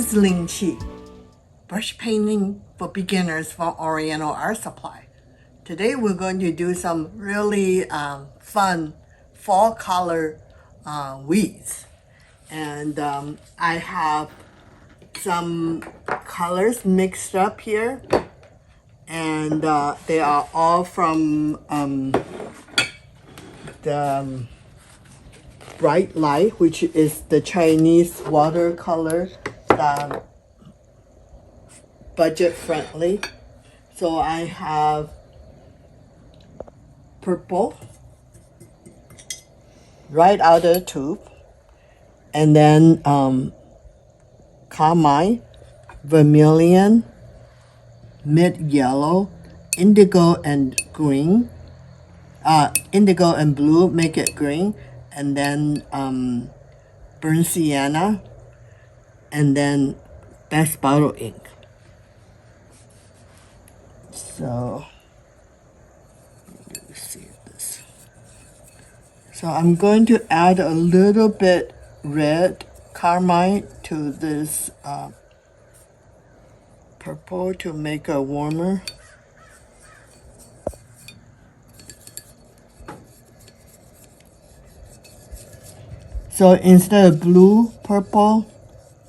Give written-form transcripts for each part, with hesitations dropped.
is Ling Chi, brush painting for beginners from Oriental Art Supply. Today we're going to do some really fun fall color weeds. And I have some colors mixed up here. And they are all from the Bright Light, which is the Chinese watercolor, budget friendly. So I have purple right out of the tube, and then carmine, vermilion, mid yellow, indigo and green, indigo and blue make it green, and then burnt sienna, and then best bottle ink. So let me see this. So I'm going to add a little bit red carmine to this purple to make it warmer. So instead of blue, purple,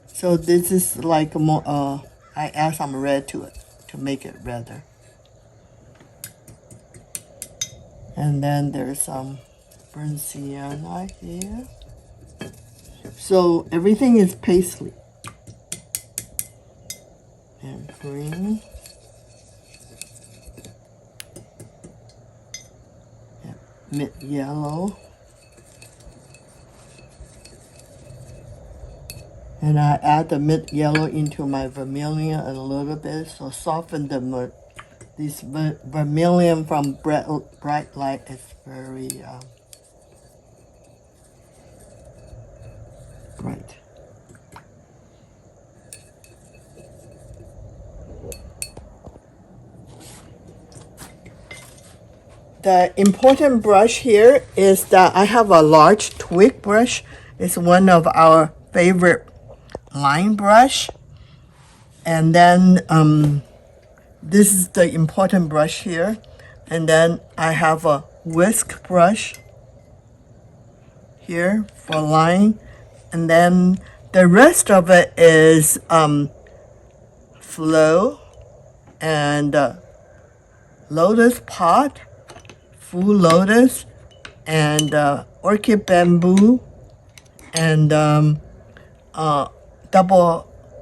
so this is like more, I add some red to it to make it redder. And then there's some burnt sienna here. So everything is paisley. And green. And mid yellow. And I add the mid yellow into my vermilion a little bit, so soften the this vermilion from Bright Light is very bright. The important brush here is that I have a large twig brush. It's one of our favorite line brush. And then this is the important brush here. And then I have a whisk brush here for line. And then the rest of it is flow and lotus pod, full lotus, and orchid bamboo, and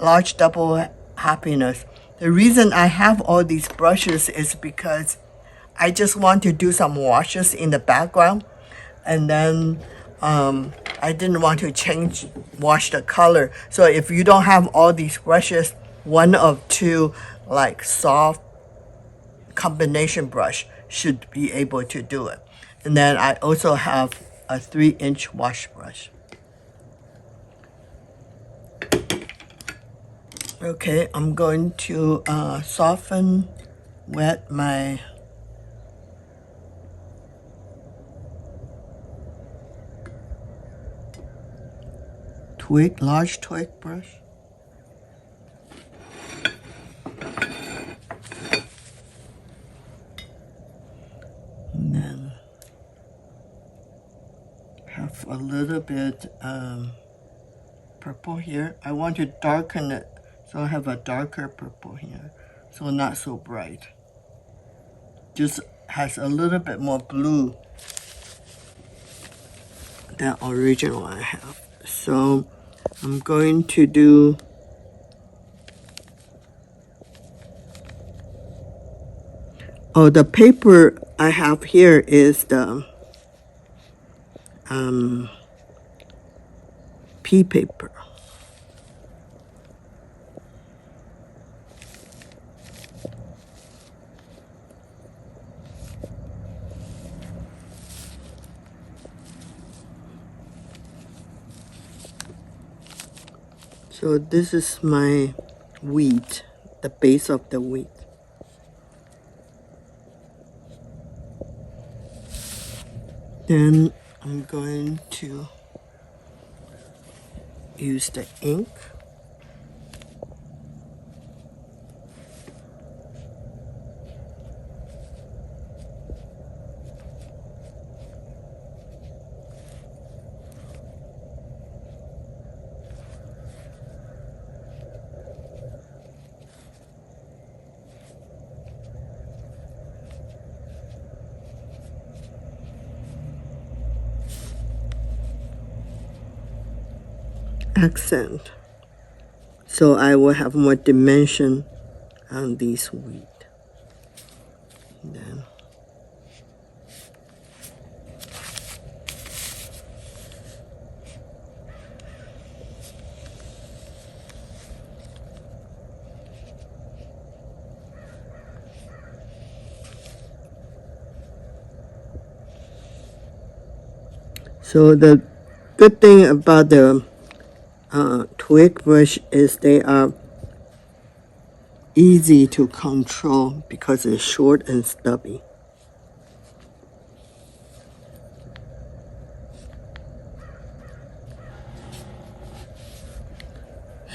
large double happiness. The reason I have all these brushes is because I just want to do some washes in the background, and then I didn't want to wash the color. So if you don't have all these brushes, one of two like soft combination brush should be able to do it. And then I also have a 3-inch wash brush. Okay, I'm going to wet my large twig brush. And then have a little bit purple here. I want to darken it, so I have a darker purple here, so not so bright. Just has a little bit more blue than original I have. So I'm going to do the paper I have here is the pea paper. So this is my wheat, the base of the wheat. Then I'm going to use the ink accent. So I will have more dimension on these wheat. Then so the good thing about the twig brush is they are easy to control because it's short and stubby.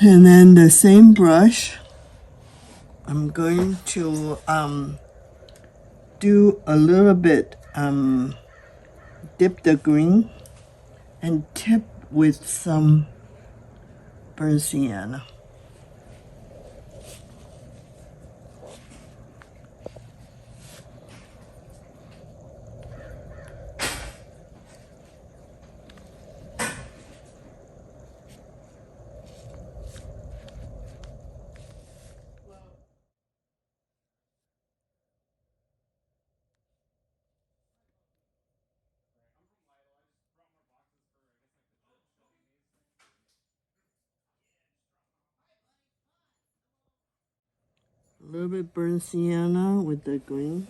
And then the same brush, I'm going to do a little bit, dip the green and tip with some burnt sienna. A little bit burnt sienna with the green.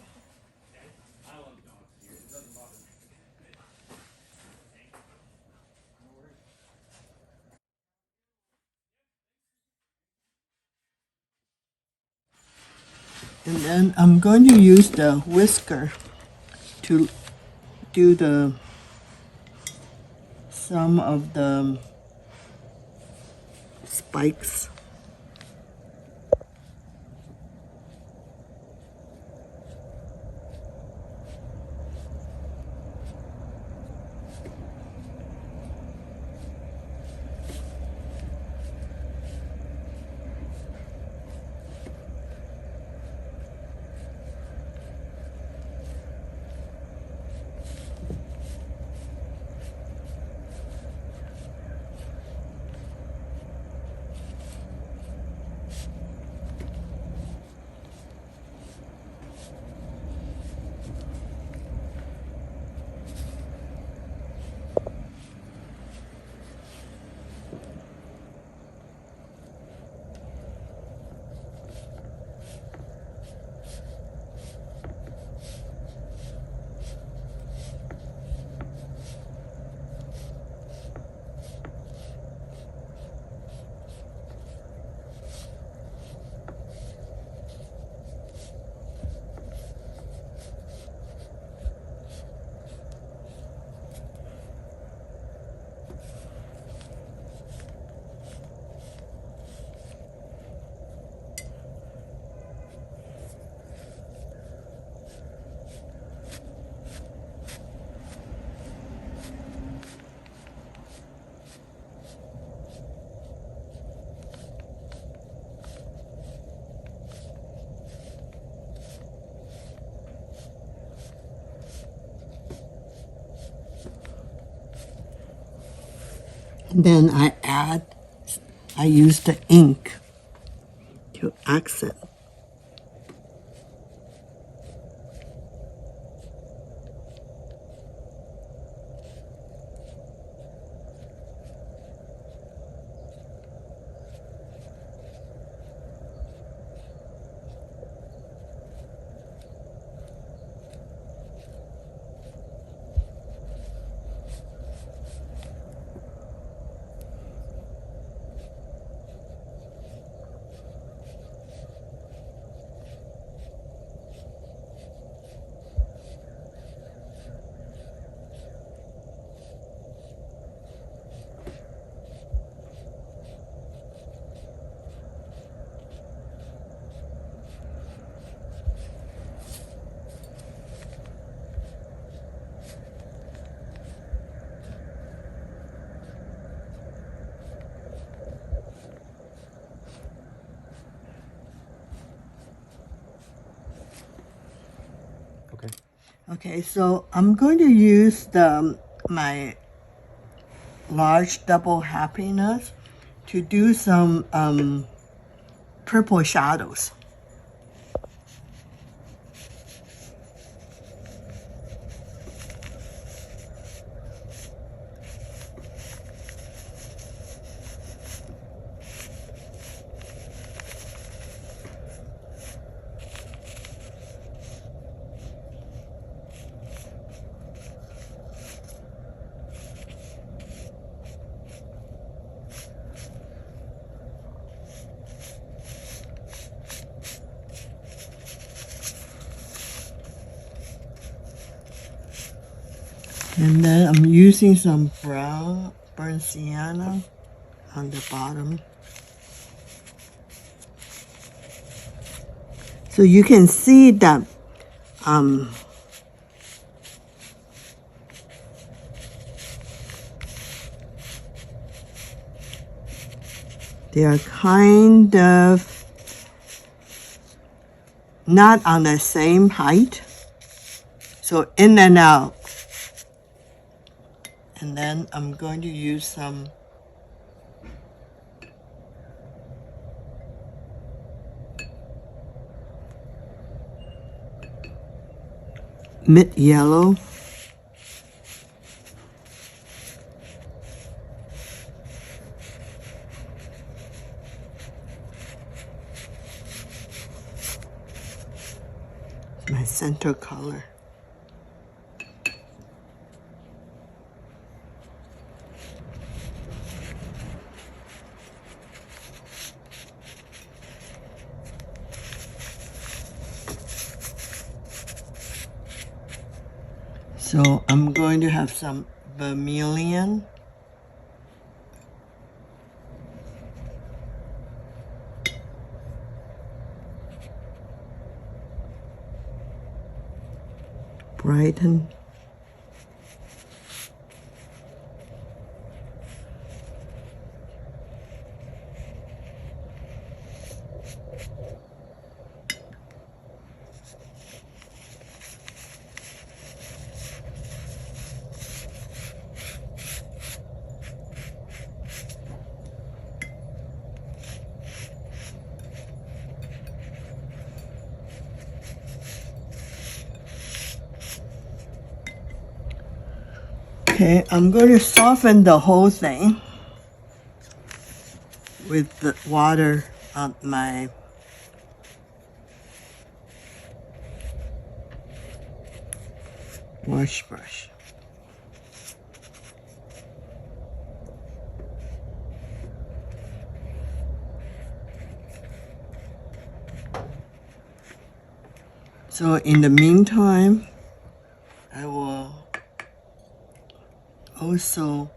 And then I'm going to use the whisker to do some of the spikes. And then I use the ink to accent. Okay, so I'm going to use my large double happiness to do some purple shadows. And then I'm using some brown burnt sienna on the bottom. So you can see that they are kind of not on the same height. So in and out. And then I'm going to use some mid yellow. My center color. So I'm going to have some vermilion. Brighten. Okay, I'm going to soften the whole thing with the water on my wash brush. So in the meantime, I will also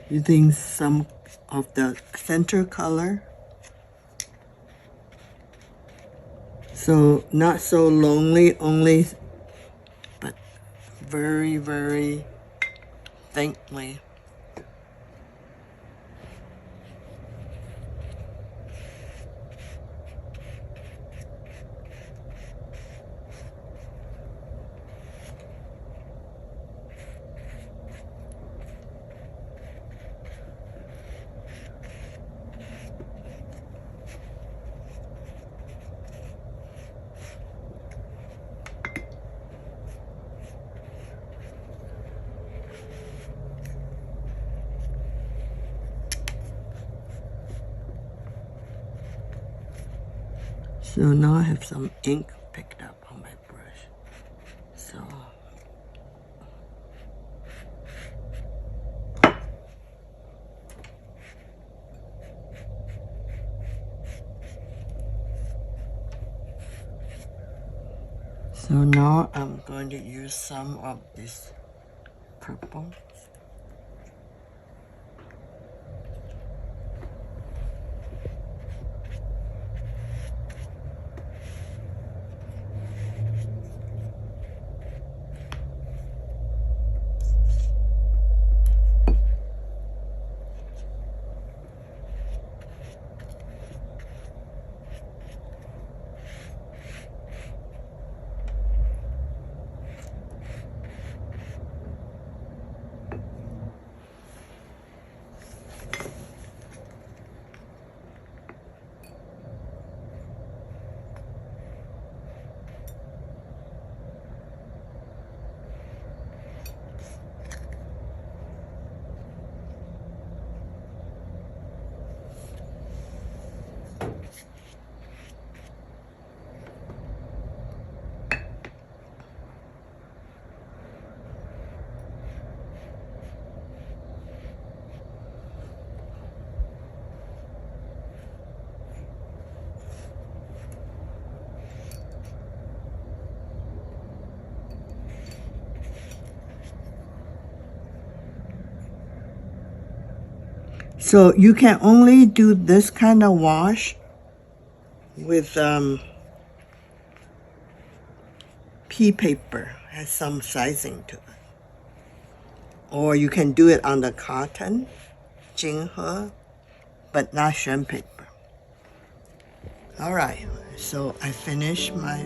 using some of the center color. So not so lonely, only, but very, very faintly. So now I have some ink picked up on my brush. So now I'm going to use some of this purple. So you can only do this kind of wash with pea paper, has some sizing to it. Or you can do it on the cotton, 金荷, but not shrimp paper. All right, so I finished my